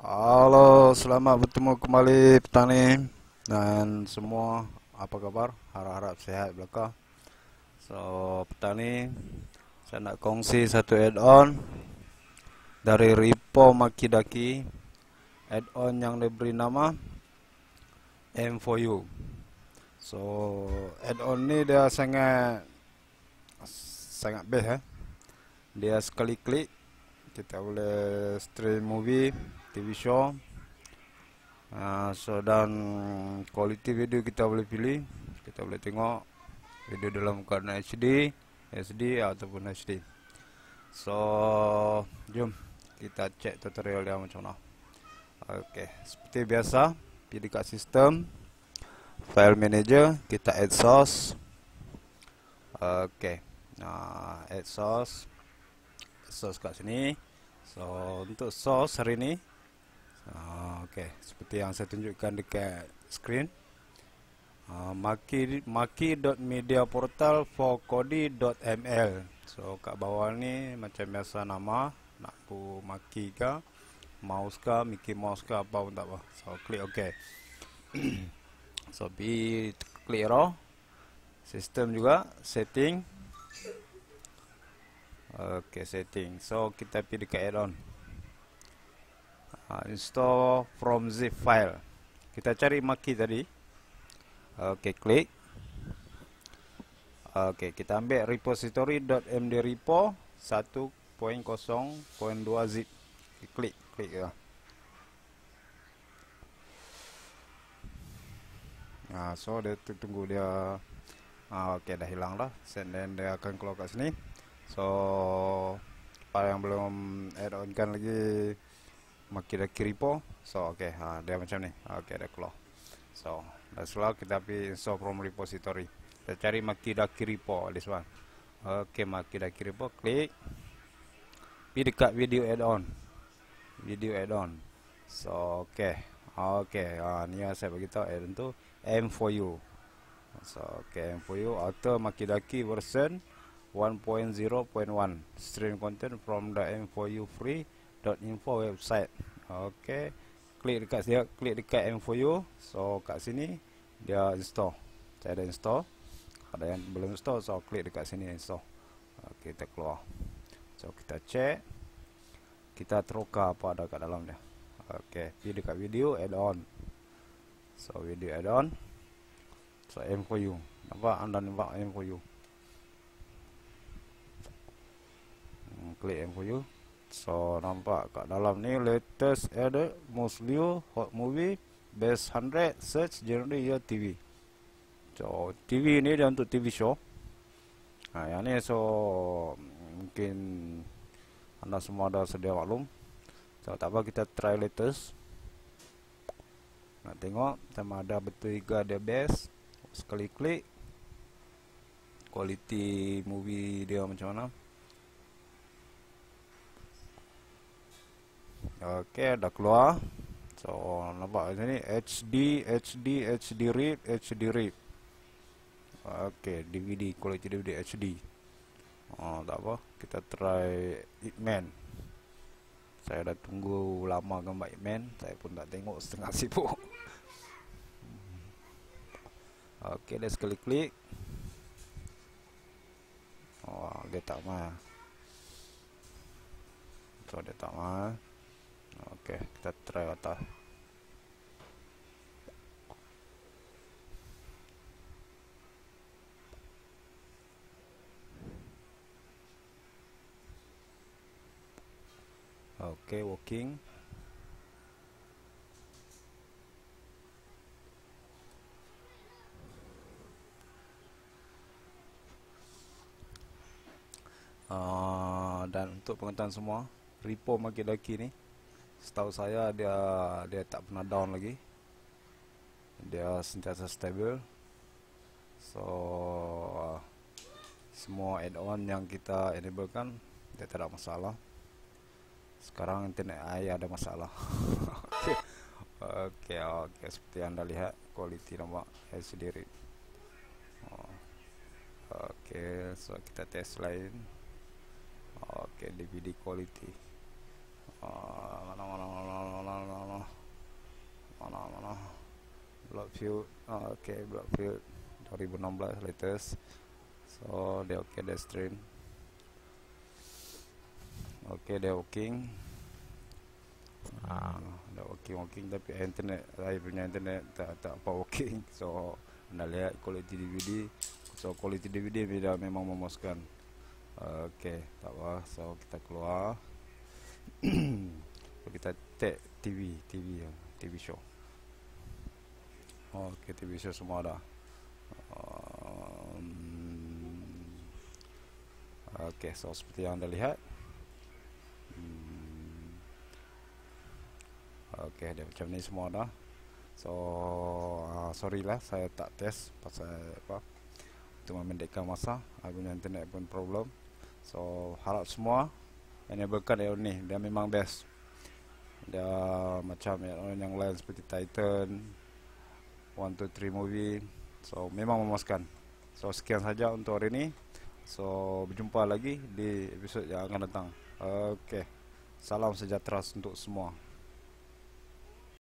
Halo, selamat bertemu kembali petani dan semua. Apa kabar? Harap-harap sehat belaka. So, petani, saya nak kongsi satu add-on dari Repo Makidaki. Add-on yang diberi nama M4U. So, add-on ni dia sangat sangat best Dia sekali klik kita boleh stream movie, TV show. Dan quality video kita boleh pilih. Kita boleh tengok video dalam keadaan HD, SD ataupun HD. So, jom kita cek tutorial dia macam mana. Okey, seperti biasa, pergi dekat sistem file manager, kita add source. Okey. Add source. Source kat sini. So, untuk source hari ni okey, seperti yang saya tunjukkan dekat screen. Maki.mediaportal for kodi.ml. So kat bawah ni macam biasa nama, nak pu Maki ke, mouse ke, Mickey Mouse ke, apa pun tak apa. So klik OK. So klik raw. Sistem juga setting. OK, setting. So kita pergi dekat add-on. Install from zip file. Kita cari Maki tadi. Okey, klik. Okey, kita ambil repository.mdrepo 1.0.2 zip. Klik ya. So dia tunggu dia. Okey, dah hilang dah. Dan dia akan keluar kat sini. So para yang belum add on kan lagi Makidaki repo. So okey, dia macam ni. Okey, dah keluar. So dah keluar, kita pergi install from repository. Kita cari Makidaki repo, this one. Okey, Makidaki repo, klik. Pergi dekat video add-on. Video add-on. So okey. Ni yang saya bagi tahu add-on tu M4U. So okey, M4U auto Makidaki version 1.0.1. Stream content from the M4U free.info website. Okey, klik dekat dia, klik dekat M4U. So kat sini dia install. Saya dah install. Ada yang belum install, so klik dekat sini install. Okey, kita keluar. So kita check. Kita teroka apa ada kat dalam dia. Okey, pergi dekat video add-on. So video add-on. So M4U. Nampak, anda nampak M4U. Klik M4U. So nampak kat dalam ni latest added most new hot movie best 100 search genre year TV. So TV ni dia untuk TV show. Yang ni so mungkin anda semua dah sedia maklum. So tak apa, kita try latest. Nak tengok sama ada betul juga dia best. Sekali klik quality movie dia macam mana. Okey, dah keluar. So nampak sini HD read. Okey, DVD, quality DVD HD. Tak apa, kita try Ip Man. Saya dah tunggu lama gambar Ip Man, saya pun tak tengok, setengah sibuk. Okey, dah sekali klik. Dia tak mah. So dia tak mah. Okey, kita try atas. Okey, working. Dan untuk pengetahuan semua, repo Makidaki ni, setahu saya dia tak pernah down lagi. Dia sentiasa stable. So semua add-on yang kita enablekan dia tak ada masalah. Sekarang internet saya ada masalah. Okey, seperti anda lihat quality nampak HD read. Okey, so kita test lain. Okey, DVD quality. Battlefield. Okay, Battlefield 2016 latest. So dia okay, dia stream. Okay, dia working. Dah working tapi internet, saya punya internet tak apa working. So anda lihat quality DVD. So quality DVD memang memuaskan. Okay, tak apa. So kita keluar. Kita tag TV show. Okay, TV show semua dah. Okay, so seperti yang anda lihat. Okay, dia macam ni semua dah. So sorry lah, saya tak test pasal apa, untuk memendekkan masa. Aku punya internet pun problem. So harap semua enablekan add-on ni, dia memang best. Dia macam add-on yang lain seperti Titan 123 movie. So memang memuaskan. So sekian saja untuk hari ini. So berjumpa lagi di episod yang akan datang. Okay, salam sejahtera untuk semua.